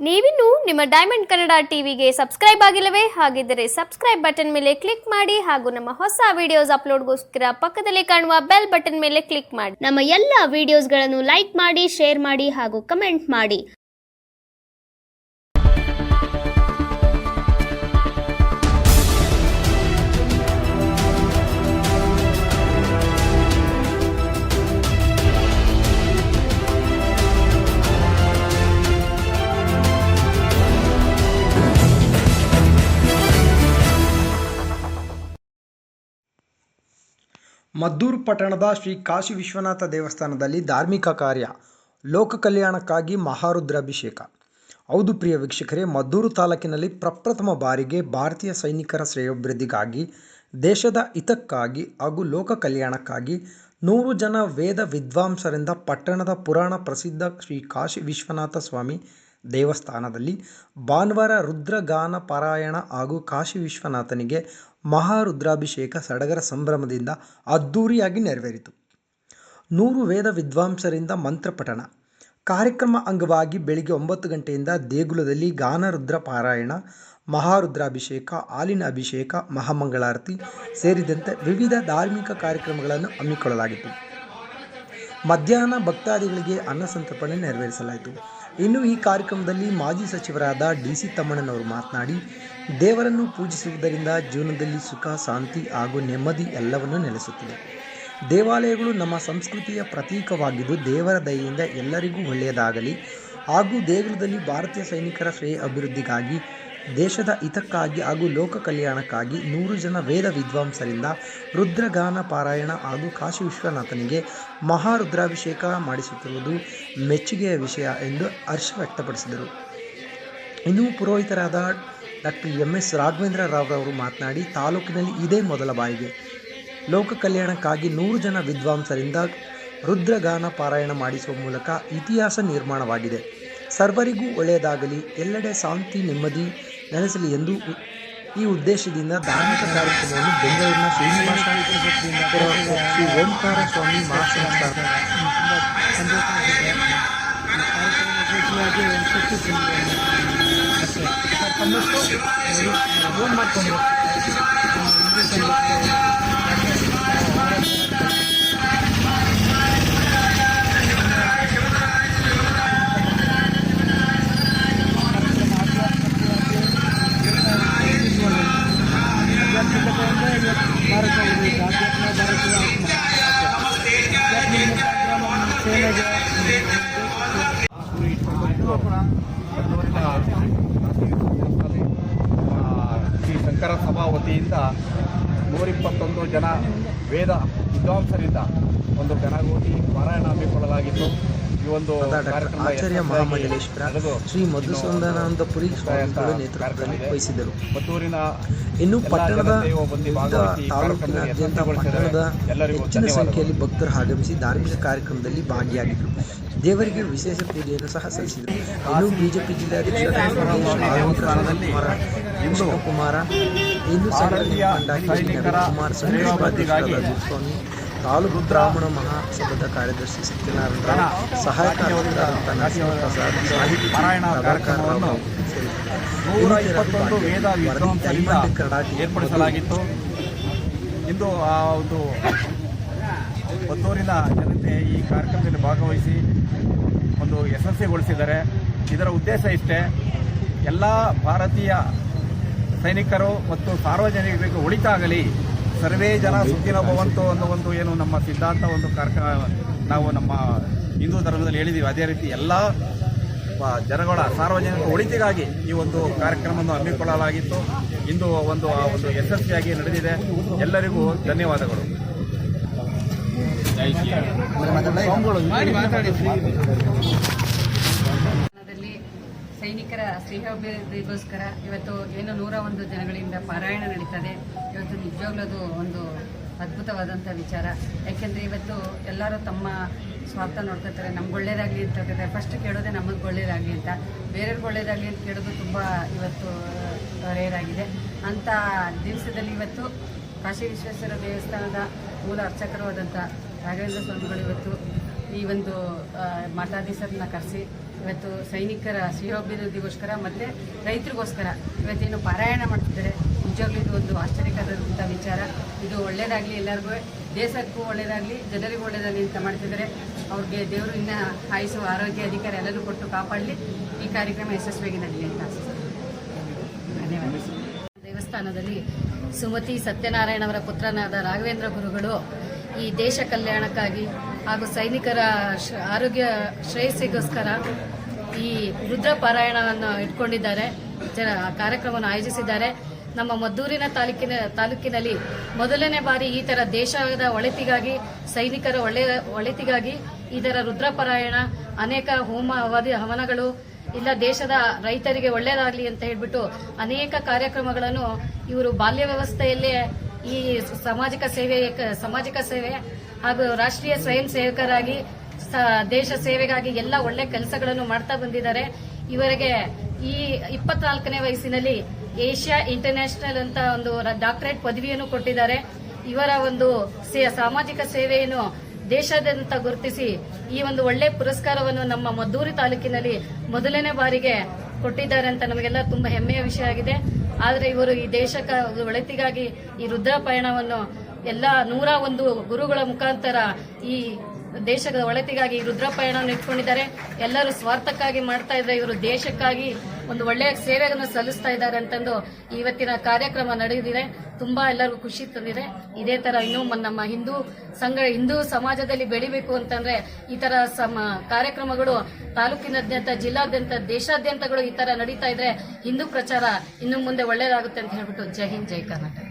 ನೀವಿನ್ನು ನಿಮ್ಮ ಡೈಮಂಡ್ ಕನ್ನಡ ಟಿವಿಗೆ ಸಬ್ಸ್ಕ್ರೈಬ್ ಆಗಿಲ್ಲವೇ? ಹಾಗಿದ್ದರೆ ಸಬ್ಸ್ಕ್ರೈಬ್ ಬಟನ್ ಮೇಲೆ ಕ್ಲಿಕ್ ಮಾಡಿ ಹಾಗೂ ನಮ್ಮ ಹೊಸ ವಿಡಿಯೋಸ್ ಅಪ್ಲೋಡ್ಗೋಸ್ಕರ ಪಕ್ಕದಲ್ಲಿ ಕಾಣುವ ಬೆಲ್ ಬಟನ್ ಮೇಲೆ ಕ್ಲಿಕ್ ಮಾಡಿ. ನಮ್ಮ ಎಲ್ಲ ವಿಡಿಯೋಸ್ಗಳನ್ನು ಲೈಕ್ ಮಾಡಿ, ಶೇರ್ ಮಾಡಿ ಹಾಗೂ ಕಮೆಂಟ್ ಮಾಡಿ. ಮದ್ದೂರು ಪಟ್ಟಣದ ಶ್ರೀ ಕಾಶಿ ವಿಶ್ವನಾಥ ದೇವಸ್ಥಾನದಲ್ಲಿ ಧಾರ್ಮಿಕ ಕಾರ್ಯ ಲೋಕ ಕಲ್ಯಾಣಕ್ಕಾಗಿ ಮಹಾರುದ್ರಾಭಿಷೇಕ. ಹೌದು ಪ್ರಿಯ ವೀಕ್ಷಕರೇ, ಮದ್ದೂರು ತಾಲೂಕಿನಲ್ಲಿ ಪ್ರಪ್ರಥಮ ಬಾರಿಗೆ ಭಾರತೀಯ ಸೈನಿಕರ ಶ್ರೇಯೋಭಿವೃದ್ಧಿಗಾಗಿ, ದೇಶದ ಹಿತಕ್ಕಾಗಿ ಹಾಗೂ ಲೋಕ ಕಲ್ಯಾಣಕ್ಕಾಗಿ 100 ಜನ ವೇದ ವಿದ್ವಾಂಸರಿಂದ ಪಟ್ಟಣದ ಪುರಾಣ ಪ್ರಸಿದ್ಧ ಶ್ರೀ ಕಾಶಿ ವಿಶ್ವನಾಥ ಸ್ವಾಮಿ ದೇವಸ್ಥಾನದಲ್ಲಿ ಭಾನುವಾರ ರುದ್ರಗಾನ ಪಾರಾಯಣ ಹಾಗೂ ಕಾಶಿ ವಿಶ್ವನಾಥನಿಗೆ ಮಹಾರುದ್ರಾಭಿಷೇಕ ಸಡಗರ ಸಂಭ್ರಮದಿಂದ ಅದ್ಧೂರಿಯಾಗಿ ನೆರವೇರಿತು. 100 ವೇದ ವಿದ್ವಾಂಸರಿಂದ ಮಂತ್ರಪಠಣ ಕಾರ್ಯಕ್ರಮ ಅಂಗವಾಗಿ ಬೆಳಿಗ್ಗೆ 9 ಗಂಟೆಯಿಂದ ದೇಗುಲದಲ್ಲಿ ಗಾನರುದ್ರ ಪಾರಾಯಣ, ಮಹಾರುದ್ರಾಭಿಷೇಕ, ಹಾಲಿನ ಅಭಿಷೇಕ, ಮಹಾಮಂಗಳಾರತಿ ಸೇರಿದಂತೆ ವಿವಿಧ ಧಾರ್ಮಿಕ ಕಾರ್ಯಕ್ರಮಗಳನ್ನು ಹಮ್ಮಿಕೊಳ್ಳಲಾಗಿತ್ತು. ಮಧ್ಯಾಹ್ನ ಭಕ್ತಾದಿಗಳಿಗೆ ಅನ್ನಸಂತರ್ಪಣೆ ನೆರವೇರಿಸಲಾಯಿತು. ಇನ್ನು ಈ ಕಾರ್ಯಕ್ರಮದಲ್ಲಿ ಮಾಜಿ ಸಚಿವರಾದ ಡಿ.ಸಿ. ತಮ್ಮಣ್ಣನವರು ಮಾತನಾಡಿ, ದೇವರನ್ನು ಪೂಜಿಸುವುದರಿಂದ ಜೀವನದಲ್ಲಿ ಸುಖ, ಶಾಂತಿ ಹಾಗೂ ನೆಮ್ಮದಿ ಎಲ್ಲವನ್ನೂ ನೆಲೆಸುತ್ತದೆ. ದೇವಾಲಯಗಳು ನಮ್ಮ ಸಂಸ್ಕೃತಿಯ ಪ್ರತೀಕವಾಗಿದ್ದು, ದೇವರ ದಯೆಯಿಂದ ಎಲ್ಲರಿಗೂ ಒಳ್ಳೆಯದಾಗಲಿ ಹಾಗೂ ದೇಗುಲದಲ್ಲಿ ಭಾರತೀಯ ಸೈನಿಕರ ಶ್ರೇಯ ಅಭಿವೃದ್ಧಿಗಾಗಿ, ದೇಶದ ಹಿತಕ್ಕಾಗಿ ಹಾಗೂ ಲೋಕ ಕಲ್ಯಾಣಕ್ಕಾಗಿ 100 ಜನ ವೇದ ವಿದ್ವಾಂಸರಿಂದ ರುದ್ರಗಾನ ಪಾರಾಯಣ ಹಾಗೂ ಕಾಶಿ ವಿಶ್ವನಾಥನಿಗೆ ಮಹಾರುದ್ರಾಭಿಷೇಕ ಮಾಡಿಸುತ್ತಿರುವುದು ಮೆಚ್ಚುಗೆಯ ವಿಷಯ ಎಂದು ಹರ್ಷ ವ್ಯಕ್ತಪಡಿಸಿದರು. ಇನ್ನು ಪುರೋಹಿತರಾದ ಡಾಕ್ಟರ್ ಎಂ.ಎಸ್. ರಾಘವೇಂದ್ರ ರಾವ್ರವರು ಮಾತನಾಡಿ, ತಾಲೂಕಿನಲ್ಲಿ ಇದೇ ಮೊದಲ ಬಾರಿಗೆ ಲೋಕ ಕಲ್ಯಾಣಕ್ಕಾಗಿ 100 ಜನ ವಿದ್ವಾಂಸರಿಂದ ರುದ್ರಗಾನ ಪಾರಾಯಣ ಮಾಡಿಸುವ ಮೂಲಕ ಇತಿಹಾಸ ನಿರ್ಮಾಣವಾಗಿದೆ. ಸರ್ವರಿಗೂ ಒಳ್ಳೆಯದಾಗಲಿ, ಎಲ್ಲೆಡೆ ಶಾಂತಿ ನೆಮ್ಮದಿ ನೆಲೆಸಲಿ ಎಂದು ಈ ಉದ್ದೇಶದಿಂದ ಧಾರ್ಮಿಕ ಕಾರ್ಯಕ್ರಮವನ್ನು ಬೆಂಗಳೂರಿನ ಶ್ರೀನಿವಾಸ ಶ್ರೀ ಓಂಕಾರ ಸ್ವಾಮಿ ಮಹಾಸಂಸ್ಥಾನ ಶ್ರೀ ಶಂಕರ ಸಭಾ ವತಿಯಿಂದ 121 ಜನ ವೇದ ವಿದ್ವಾಂಸರಿಂದ ಒಂದು ಗಣಗೋಟಿ ಪಾರಾಯಣ ಹಮ್ಮಿಕೊಳ್ಳಲಾಗಿತ್ತು. ಈ ಒಂದು ಆಚಾರ್ಯ ಮಹಾಮಂಡಲೇಶ್ವರ ಶ್ರೀ ಮಧುಸೂದನಾನಂದಪುರಿ ಸ್ವಾಮಿಗಳು ನೇತೃತ್ವದಲ್ಲಿ ವಹಿಸಿದರು. ಮದ್ದೂರಿನ ಇನ್ನು ಪಟ್ಟಣದ ತಾಲೂಕಿನಾದ್ಯಂತ ಪಟ್ಟಣದ ಹೆಚ್ಚಿನ ಸಂಖ್ಯೆಯಲ್ಲಿ ಭಕ್ತರು ಆಗಮಿಸಿ ಧಾರ್ಮಿಕ ಕಾರ್ಯಕ್ರಮದಲ್ಲಿ ಭಾಗಿಯಾಗಿದ್ದರು. ದೇವರಿಗೆ ವಿಶೇಷ ಪೂಜೆಯನ್ನು ಸಹ ಸಲ್ಲಿಸಿದರು. ಇನ್ನು ಬಿಜೆಪಿ ಜಿಲ್ಲಾಧ್ಯಕ್ಷ ಕೃಷ್ಣಕುಮಾರ, ಹಿಂದೂ ಕುಮಾರ್, ಸ್ವಾಮಿ, ತಾಲೂಕು ಬ್ರಾಹ್ಮಣ ಮಹಾಸಭಾದ ಕಾರ್ಯದರ್ಶಿ ಸತ್ಯನಾರಾಯಣ, ಸಹಾಯಕ ನರಸಿಂಹಪ್ರಸಾದ್, ಸಾಹಿತಿ ಕಾರ್ಯಕ್ರಮವನ್ನು 121 ವೇದ ವಿದ್ವಾಂಸರಿಂದ ಏರ್ಪಡಿಸಲಾಗಿತ್ತು. ಇಂದು ಆ ಒಂದು ಮದ್ದೂರಿನ ಜನತೆ ಈ ಕಾರ್ಯಕ್ರಮದಲ್ಲಿ ಭಾಗವಹಿಸಿ ಒಂದು ಯಶಸ್ವಿಗೊಳಿಸಿದ್ದಾರೆ. ಇದರ ಉದ್ದೇಶ ಇಷ್ಟೇ, ಎಲ್ಲ ಭಾರತೀಯ ಸೈನಿಕರು ಮತ್ತು ಸಾರ್ವಜನಿಕರಿಗೆ ಒಳಿತಾಗಲಿ, ಸರ್ವೇ ಜನ ಸುಖಿನೋ ಭವಂತು ಅನ್ನೋ ಒಂದು ಏನು ನಮ್ಮ ಸಿದ್ಧಾಂತ, ಒಂದು ಕಾರ್ಯಕ್ರಮ ನಾವು ನಮ್ಮ ಹಿಂದೂ ಧರ್ಮದಲ್ಲಿ ಹೇಳಿದ್ದೀವಿ. ಅದೇ ರೀತಿ ಎಲ್ಲ ಜನಗಳ ಸಾರ್ವಜನಿಕ ಒಳಿತಿಗಾಗಿ ಈ ಒಂದು ಕಾರ್ಯಕ್ರಮವನ್ನು ಹಮ್ಮಿಕೊಳ್ಳಲಾಗಿತ್ತು. ಇಂದು ಒಂದು ಯಶಸ್ವಿಯಾಗಿ ನಡೆದಿದೆ. ಎಲ್ಲರಿಗೂ ಧನ್ಯವಾದಗಳು. ಸೈನಿಕರ ಶ್ರೇಯೋಭಿವೃದ್ಧಿಗೋಸ್ಕರ ಇವತ್ತು ಏನು 101 ಜನಗಳಿಂದ ಪಾರಾಯಣ ನಡೀತದೆ. ಇವತ್ತು ನಿಜವಾಗ್ಲೂ ಅದು ಒಂದು ಅದ್ಭುತವಾದಂಥ ವಿಚಾರ. ಯಾಕೆಂದರೆ ಇವತ್ತು ಎಲ್ಲರೂ ತಮ್ಮ ಸ್ವಾರ್ಥ ನೋಡ್ಕೊತಾರೆ. ನಮ್ಗೆ ಒಳ್ಳೇದಾಗಲಿ ಅಂತ ಹೇಳ್ತಾರೆ. ಫಸ್ಟ್ ಕೇಳೋದೇ ನಮಗೆ ಒಳ್ಳೇದಾಗಲಿ ಅಂತ, ಬೇರೆಯವ್ರಿಗೆ ಒಳ್ಳೇದಾಗಲಿ ಅಂತ ಕೇಳೋದು ತುಂಬ ಇವತ್ತು ರೇರ್ ಆಗಿದೆ. ಅಂಥ ದಿವಸದಲ್ಲಿ ಇವತ್ತು ಕಾಶಿ ವಿಶ್ವೇಶ್ವರ ದೇವಸ್ಥಾನದ ಮೂಲ ಅರ್ಚಕರು ಆದಂಥ ರಾಘವೇಂದ್ರ ಸ್ವಾಮಿಗಳು ಇವತ್ತು ಈ ಒಂದು ಮಠಾಧೀಶರನ್ನ ಕರೆಸಿ ಇವತ್ತು ಸೈನಿಕರ ಶ್ರೇಯೋಭಿವೃದ್ಧಿಗೋಸ್ಕರ ಮತ್ತು ರೈತರಿಗೋಸ್ಕರ ಇವತ್ತೇನು ಪಾರಾಯಣ ಮಾಡ್ತಿದ್ದಾರೆ. ನಿಜವಾಗ್ಲೂ ಇದು ಒಂದು ಆಶ್ಚರ್ಯಕರವಾದಂಥ ವಿಚಾರ. ಇದು ಒಳ್ಳೆಯದಾಗಲಿ, ಎಲ್ಲರಿಗೂ ದೇಶಕ್ಕೂ ಒಳ್ಳೆಯದಾಗಲಿ, ಜನರಿಗೂ ಒಳ್ಳೆಯದಾಗಲಿ ಅಂತ ಮಾಡ್ತಿದ್ದಾರೆ. ಅವ್ರಿಗೆ ದೇವರು ಇನ್ನೂ ಆಯುಷು, ಆರೋಗ್ಯ, ಅಧಿಕಾರ ಎಲ್ಲರೂ ಕೊಟ್ಟು ಕಾಪಾಡಲಿ. ಈ ಕಾರ್ಯಕ್ರಮ ಯಶಸ್ವಿಯಾಗಿ ನಡೆಯಲಿ ಅಂತ ಆಶಿಸ್ತೀನಿ. ಧನ್ಯವಾದ. ದೇವಸ್ಥಾನದಲ್ಲಿ ಸುಮತಿ ಸತ್ಯನಾರಾಯಣ ಅವರ ಪುತ್ರನಾದ ರಾಘವೇಂದ್ರ ಗುರುಗಳು ಈ ದೇಶ ಕಲ್ಯಾಣಕ್ಕಾಗಿ ಹಾಗೂ ಸೈನಿಕರ ಆರೋಗ್ಯ ಶ್ರೇಯಸ್ಸಿಗೋಸ್ಕರ ಈ ರುದ್ರ ಪಾರಾಯಣವನ್ನು ಇಟ್ಕೊಂಡಿದ್ದಾರೆ. ಕಾರ್ಯಕ್ರಮವನ್ನು ಆಯೋಜಿಸಿದ್ದಾರೆ. ನಮ್ಮ ಮದ್ದೂರಿನ ತಾಲೂಕಿನಲ್ಲಿ ಮೊದಲನೇ ಬಾರಿ ಈ ಥರ ದೇಶದ ಒಳಿತಿಗಾಗಿ, ಸೈನಿಕರ ಒಳಿತಿಗಾಗಿ ಈ ಥರ ರುದ್ರ ಪಾರಾಯಣ, ಅನೇಕ ಹೋಮ ಹವನಗಳು, ಇಲ್ಲ ದೇಶದ ರೈತರಿಗೆ ಒಳ್ಳೆಯದಾಗಲಿ ಅಂತ ಹೇಳ್ಬಿಟ್ಟು ಅನೇಕ ಕಾರ್ಯಕ್ರಮಗಳನ್ನು ಇವರು ಬಾಲ್ಯ ವ್ಯವಸ್ಥೆಯಲ್ಲೇ ಈ ಸಾಮಾಜಿಕ ಸೇವೆ ಹಾಗೂ ರಾಷ್ಟ್ರೀಯ ಸ್ವಯಂ ಸೇವಕರಾಗಿ ದೇಶ ಸೇವೆಗಾಗಿ ಎಲ್ಲ ಒಳ್ಳೆ ಕೆಲಸಗಳನ್ನು ಮಾಡ್ತಾ ಬಂದಿದ್ದಾರೆ. ಇವರಿಗೆ ಈ 24ನೇ ವಯಸ್ಸಿನಲ್ಲಿ ಏಷ್ಯಾ ಇಂಟರ್ನ್ಯಾಷನಲ್ ಅಂತ ಒಂದು ಡಾಕ್ಟರೇಟ್ ಪದವಿಯನ್ನು ಕೊಟ್ಟಿದ್ದಾರೆ. ಇವರ ಒಂದು ಸಾಮಾಜಿಕ ಸೇವೆಯನ್ನು ದೇಶಾದ್ಯಂತ ಗುರುತಿಸಿ ಈ ಒಂದು ಒಳ್ಳೆ ಪುರಸ್ಕಾರವನ್ನು ನಮ್ಮ ಮದ್ದೂರು ತಾಲೂಕಿನಲ್ಲಿ ಮೊದಲನೇ ಬಾರಿಗೆ ಕೊಟ್ಟಿದ್ದಾರೆ ಅಂತ ನಮಗೆಲ್ಲ ತುಂಬಾ ಹೆಮ್ಮೆಯ ವಿಷಯ ಆಗಿದೆ. ಆದರೆ ಇವರು ಈ ದೇಶಕ್ಕೆ ಒಳಿತಿಗಾಗಿ ಈ ರುದ್ರ ಪಯಣವನ್ನು ಎಲ್ಲ 101 ಗುರುಗಳ ಮುಖಾಂತರ ಈ ದೇಶದ ಒಳಿತಿಗಾಗಿ ರುದ್ರ ಪಯಣವನ್ನು ಇಟ್ಕೊಂಡಿದ್ದಾರೆ. ಎಲ್ಲರೂ ಸ್ವಾರ್ಥಕ್ಕಾಗಿ ಮಾಡ್ತಾ ಇದ್ರೆ, ಇವರು ದೇಶಕ್ಕಾಗಿ ಒಂದು ಒಳ್ಳೆಯ ಸೇವೆಯನ್ನು ಸಲ್ಲಿಸ್ತಾ ಇದ್ದಾರೆ ಅಂತಂದು ಇವತ್ತಿನ ಕಾರ್ಯಕ್ರಮ ನಡೆದಿದೆ. ತುಂಬಾ ಎಲ್ಲರಿಗೂ ಖುಷಿ ತಂದಿದೆ. ಇದೇ ತರ ಇನ್ನೂ ನಮ್ಮ ಹಿಂದೂ ಸಮಾಜದಲ್ಲಿ ಬೆಳಿಬೇಕು ಅಂತಂದ್ರೆ ಈ ತರ ಕಾರ್ಯಕ್ರಮಗಳು ತಾಲೂಕಿನಾದ್ಯಂತ, ಜಿಲ್ಲಾದ್ಯಂತ, ದೇಶಾದ್ಯಂತಗಳು ಈ ತರ ನಡೀತಾ ಇದ್ರೆ ಹಿಂದೂ ಪ್ರಚಾರ ಇನ್ನು ಮುಂದೆ ಒಳ್ಳೇದಾಗುತ್ತೆ ಅಂತ ಹೇಳ್ಬಿಟ್ಟು ಜೈ ಹಿಂದ್, ಜೈ ಕರ್ನಾಟಕ.